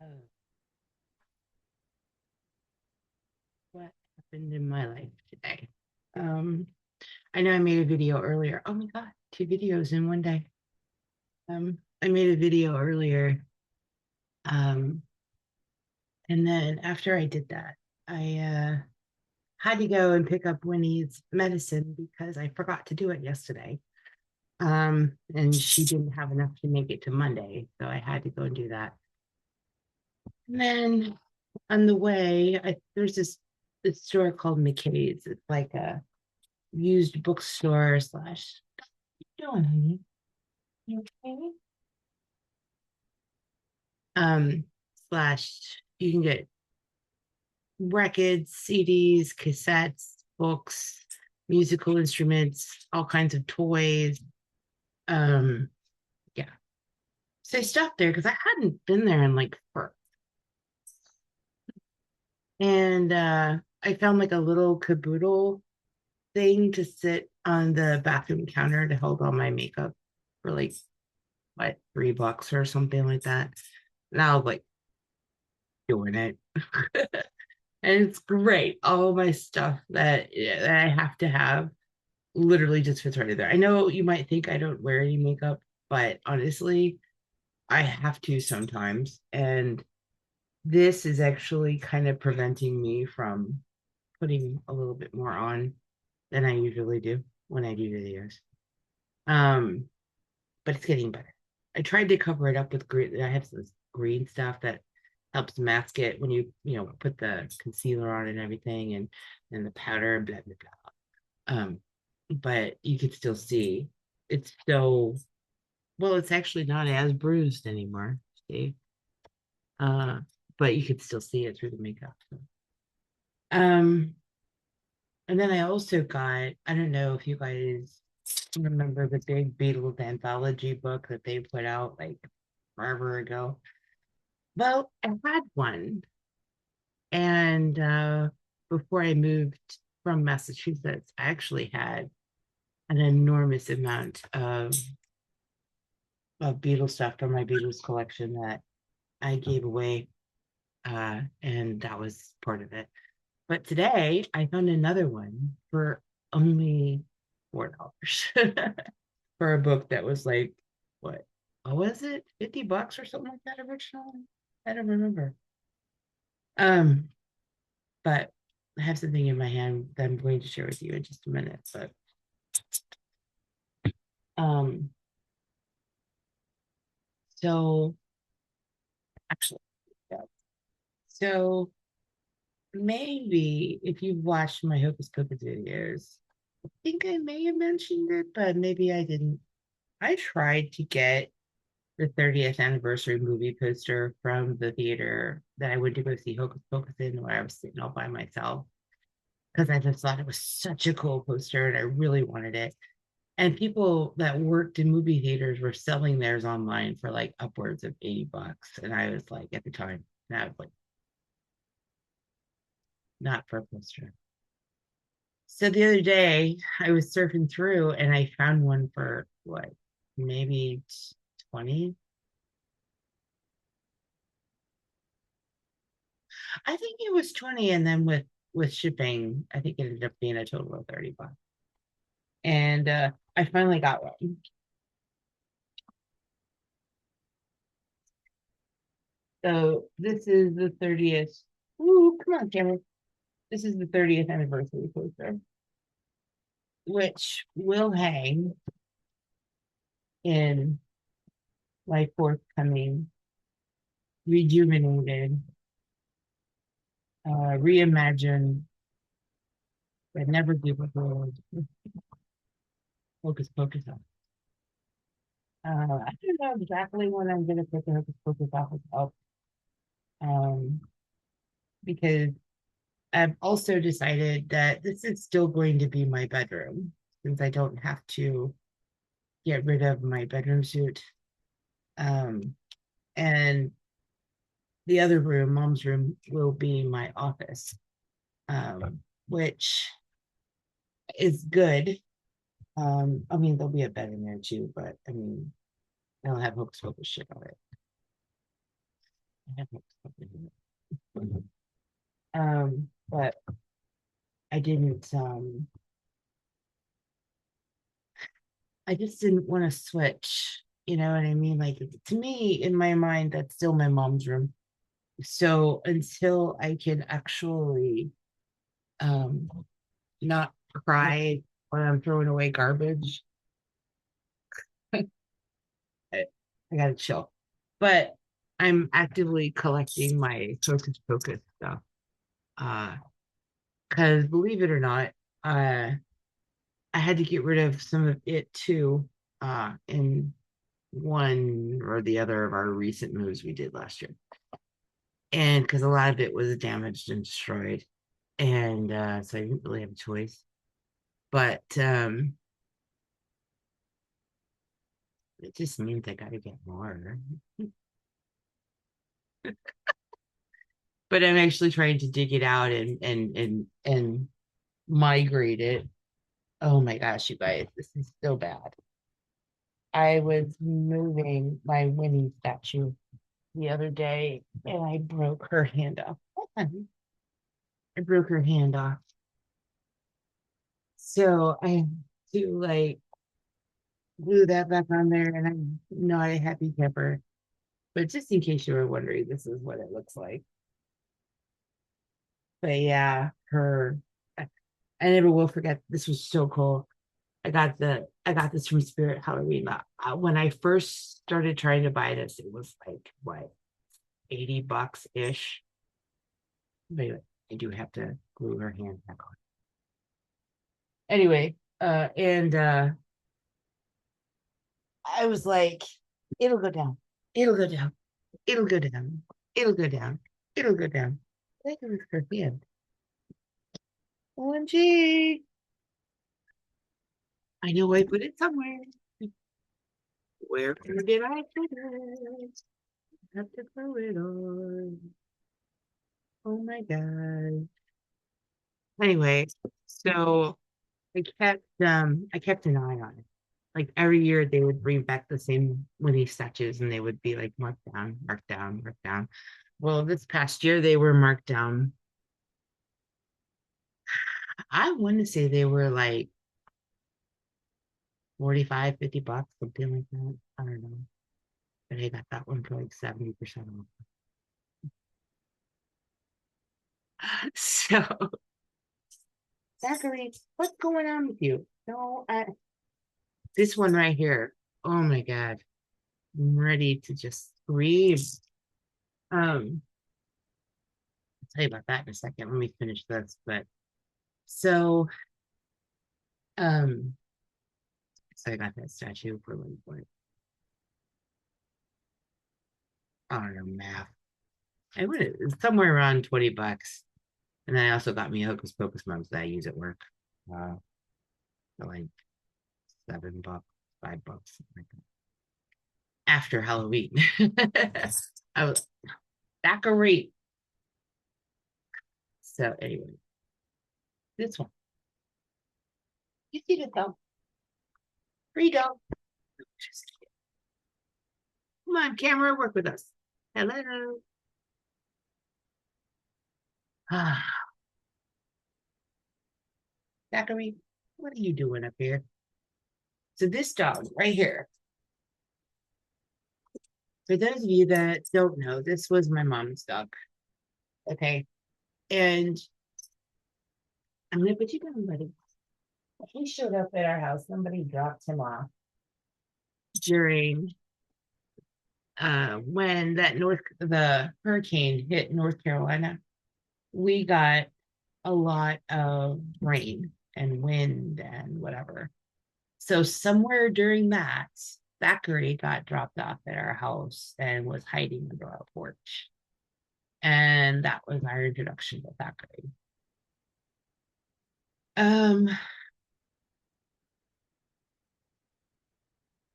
Oh, what happened in my life today? Um, I know I made a video earlier. Oh my God, two videos in one day. I made a video earlier. Um, and then after I did that, I had to go and pick up Winnie's medicine because I forgot to do it yesterday. And she didn't have enough to make it to Monday, so I had to go and do that. And then on the way, there's this store called McKay's. It's like a used bookstore slash. What are you doing, honey? You okay? Um, slash you can get records, CDs, cassettes, books, musical instruments, all kinds of toys. Um, yeah. So I stopped there because I hadn't been there in like forever. And I found like a little caboodle thing to sit on the bathroom counter to hold all my makeup for like what $3 or something like that. And I was like doing it. And it's great. All my stuff that I have to have literally just fits right in there. I know you might think I don't wear any makeup, but honestly, I have to sometimes. And this is actually kind of preventing me from putting a little bit more on than I usually do when I do videos. Um, but it's getting better. I tried to cover it up with green. I have some green stuff that helps mask it when you put the concealer on and everything, and the powder and blah blah blah. But you can still see it's so well. It's actually not as bruised anymore. See, uh, but you can still see it through the makeup. So. Um, and then I also got. I don't know if you guys remember the big Beatles anthology book that they put out like forever ago. Well, I had one, and before I moved from Massachusetts, I actually had an enormous amount of Beatles stuff from my Beatles collection that I gave away, and that was part of it. But today I found another one for only $4 for a book that was like what? What was it? $50 or something like that originally? I don't remember. Um, but I have something in my hand that I'm going to share with you in just a minute. But um, so actually, yeah. So maybe if you've watched my Hocus Pocus videos, I think I may have mentioned it, but maybe I didn't. I tried to get the 30th anniversary movie poster from the theater that I went to go see Hocus Pocus in, where I was sitting all by myself because I just thought it was such a cool poster and I really wanted it. And people that worked in movie theaters were selling theirs online for like upwards of $80. And I was like, at the time, and I was like, not for a poster. So the other day, I was surfing through and I found one for what, maybe 20. I think it was 20. And then with shipping, I think it ended up being a total of $30. And I finally got one. So this is the 30th. Ooh, come on, Cameron. This is the 30th anniversary poster, which will hang in my forthcoming rejuvenated, reimagined, but never give up world Hocus Pocus on. I don't know exactly when I'm going to put the Hocus Pocus office up, um, because I've also decided that this is still going to be my bedroom since I don't have to get rid of my bedroom suit. Um, and the other room, mom's room, will be my office, which is good. I mean, there'll be a bed in there too, but I mean, I don't have hocus pocus shit on it. I have something. But I didn't I just didn't want to switch. You know what I mean? Like to me, in my mind, that's still my mom's room. So until I can actually um not cry when I'm throwing away garbage, I, I gotta chill. But I'm actively collecting my Hocus Pocus stuff. Uh, because believe it or not, uh, I had to get rid of some of it too, in one or the other of our recent moves we did last year. And because a lot of it was damaged and destroyed. And so I didn't really have a choice. But it just means I gotta get more. But I'm actually trying to dig it out and migrate it. Oh my gosh, you guys, this is so bad. I was moving my Winnie statue the other day and I broke her hand off. I broke her hand off. So I have to like glue that back on there and I'm not a happy camper. But just in case you were wondering, this is what it looks like. But yeah, her I never will forget. This was so cool. I got this from Spirit Halloween. When I first started trying to buy this, it was like what, $80 ish. But anyway, I do have to glue her hand back on. Anyway, and I was like, it'll go down, it'll go down, it'll go down, it'll go down, it'll go down. Like it was her hand. OMG. I know I put it somewhere. Where did I put it? I have to throw it on. Oh my God. Anyway, so I kept an eye on it. Like every year they would bring back the same Winnie statues and they would be like marked down, marked down, marked down. Well, this past year they were marked down. I want to say they were like 45, $50, something like that. I don't know. But I got that one for like 70% off. So, Zachary, what's going on with you? No, this one right here. Oh my God. I'm ready to just scream. I'll tell you about that in a second. Let me finish this. But so, um, so I got that statue for like what, I don't know, math. I went somewhere around $20. And then I also got me a Hocus Pocus mugs that I use at work. Uh, for like $7, $5, something like that. After Halloween. I was back a rate. So anyway, this one. You see the though. Freedom. Just come on, camera, work with us. Hello. Ah, Zachary, what are you doing up here? So this dog right here, for those of you that don't know, this was my mom's dog. Okay. And I'm gonna put you down, buddy. He showed up at our house. Somebody dropped him off during when the hurricane hit North Carolina. We got a lot of rain and wind and whatever. So somewhere during that, Zachary got dropped off at our house and was hiding under our porch. And that was our introduction to Thackeray. Um,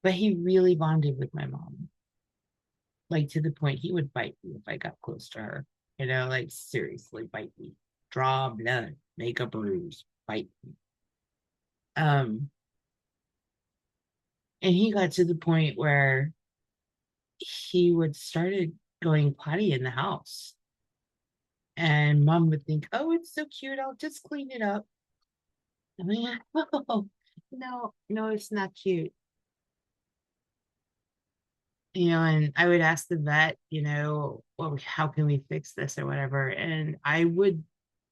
but he really bonded with my mom, like to the point he would bite me if I got close to her. You know, like seriously, bite me, draw blood, make a bruise, bite me. Um, and he got to the point where he would started. going potty in the house. And mom would think, oh, it's so cute. I'll just clean it up. I'm like, oh, no, no, it's not cute. And I would ask the vet, well, how can we fix this or whatever? And I would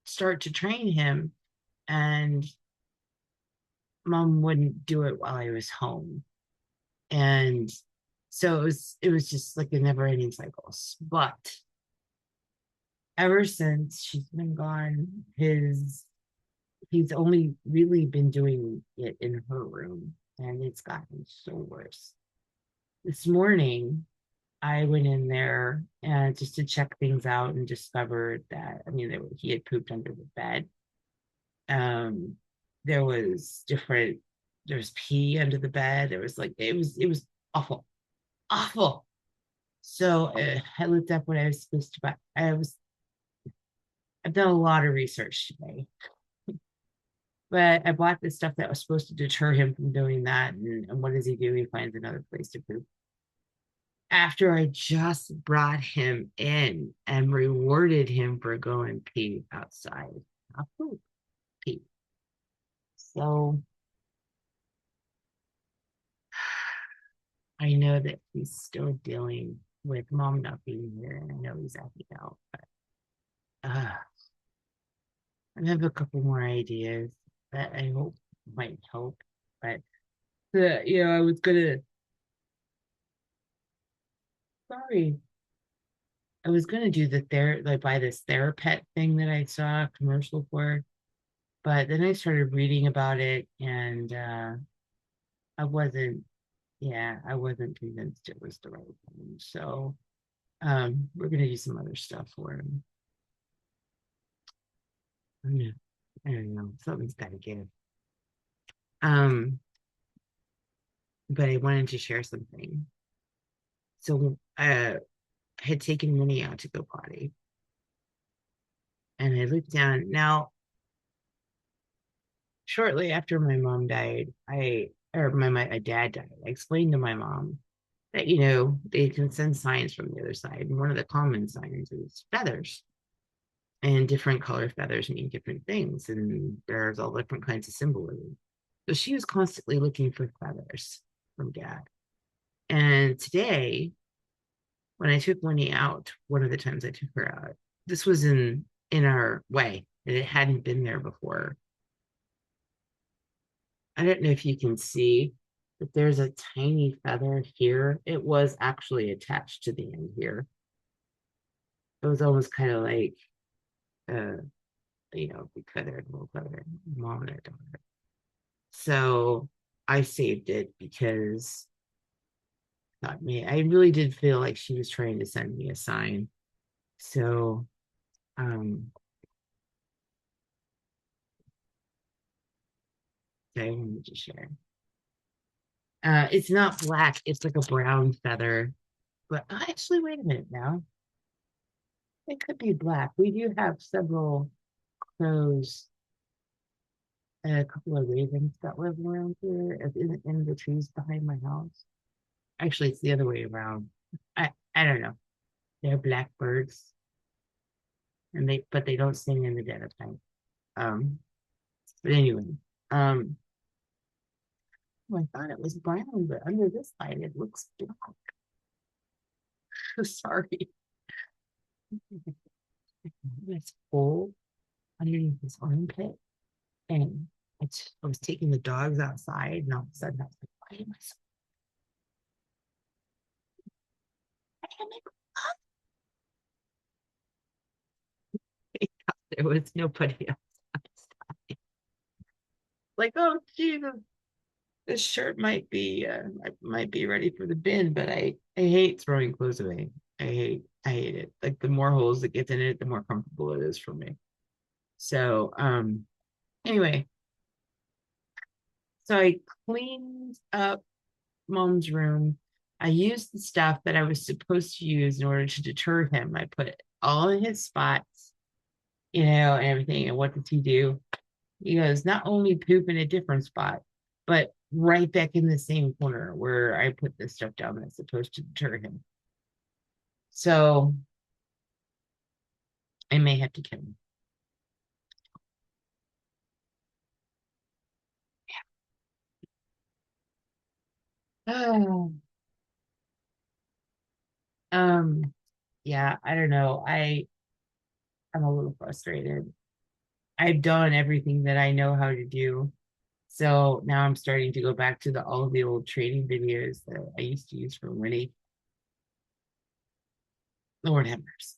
start to train him, and mom wouldn't do it while I was home. And so it was just like a never ending cycle. But ever since she's been gone, he's only really been doing it in her room, and it's gotten so worse. This morning, I went in there and just to check things out and discovered that he had pooped under the bed. Um, there was different. There was pee under the bed. There was like it was awful, awful. So I looked up what I was supposed to buy. I've done a lot of research today, but I bought this stuff that was supposed to deter him from doing that. And what does he do? He finds another place to poop. After I just brought him in and rewarded him for going pee outside. Not poop, pee. So I know that he's still dealing with mom not being here, and I know he's acting out, but I have a couple more ideas that I hope might help. But I was gonna sorry, I was gonna do like buy this Therapet thing that I saw a commercial for, but then I started reading about it, and I wasn't, yeah, I wasn't convinced it was the right thing. So we're gonna do some other stuff for him. I don't know. Something's gotta give. Um, but I wanted to share something. So I had taken Minnie out to go potty, and I looked down. Now, shortly after my mom died, my dad died. I explained to my mom that they can send signs from the other side, and one of the common signs is feathers, and different color feathers mean different things, and there's all different kinds of symbolism. So she was constantly looking for feathers from dad. And today, when I took Winnie out, one of the times I took her out, this was in our way, and it hadn't been there before. I don't know if you can see, but there's a tiny feather here. It was actually attached to the end here. It was almost kind of like, uh, big feather and little feather, mom and daughter. So I saved it because I really did feel like she was trying to send me a sign. So, um, I wanted to share. It's not black, it's like a brown feather. But actually, wait a minute now. It could be black. We do have several crows and a couple of ravens that live around here in the trees behind my house. Actually, it's the other way around. I don't know. They're blackbirds, and they don't sing in the dead of night. Um, but anyway, um, I thought it was brown, but under this light it looks black. Sorry. It's full underneath his armpit, and I was taking the dogs outside, and all of a sudden I was like, why am I so there was nobody else outside. Like, oh Jesus, this shirt might be ready for the bin, but I hate throwing clothes away. I hate it. Like the more holes it gets in it, the more comfortable it is for me. So anyway, so I cleaned up mom's room. I used the stuff that I was supposed to use in order to deter him. I put all in his spots, and everything. And what does he do? He goes, not only poop in a different spot, but right back in the same corner where I put the stuff down that's supposed to deter him. So I may have to kill him. Oh, um, yeah, I don't know. I'm a little frustrated. I've done everything that I know how to do. So now I'm starting to go back to the all of the old training videos that I used to use for Winnie. Lord have mercy.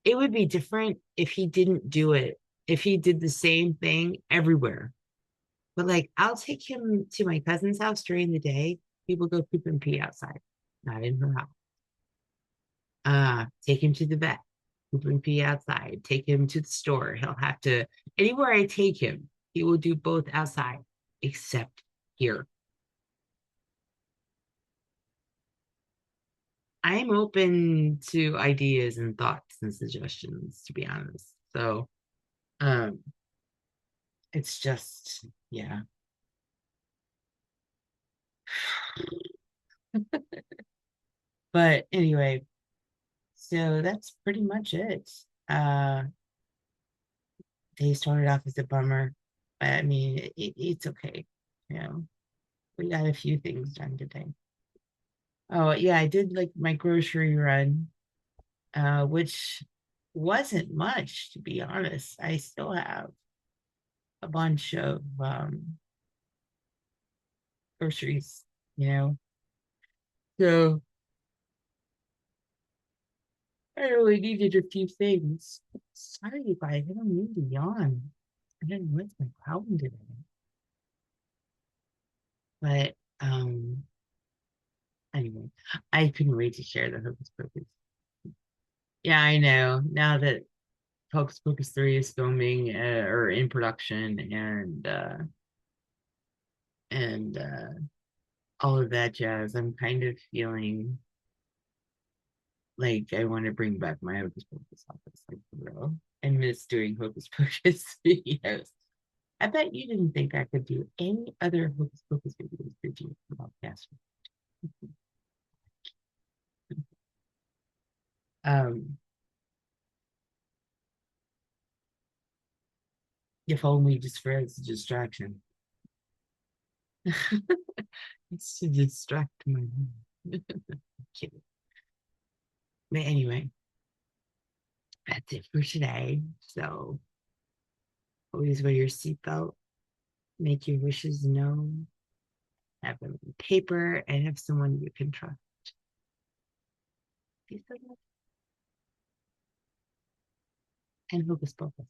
It would be different if he didn't do it, if he did the same thing everywhere. But like, I'll take him to my cousin's house during the day. People go poop and pee outside, not in her house. Take him to the vet, poop and pee outside. Take him to the store. He'll have to, anywhere I take him, he will do both outside, except here. I'm open to ideas and thoughts and suggestions, to be honest. So, um, it's just, yeah. But anyway, so that's pretty much it. Uh, Day started off as a bummer, but I mean, it's okay. You know, we got a few things done today. Oh, yeah, I did like my grocery run, which wasn't much, to be honest. I still have a bunch of groceries, you know. So I really needed a few things. Sorry, you guys, I don't mean to yawn. I don't know what's my problem today. But anyway, I couldn't wait to share the Hocus Pocus. Yeah, I know. Now that Hocus Pocus 3 is filming or in production and all of that jazz, I'm kind of feeling like I want to bring back my Hocus Pocus office, like for real. I miss doing Hocus Pocus videos. I bet you didn't think I could do any other Hocus Pocus videos, did you? About Casper. Um, if only just for as a distraction. It's to distract my mind. Kidding. But anyway, that's it for today. So always wear your seatbelt, make your wishes known, have them on paper, and have someone you can trust. Peace out and hocus pocus.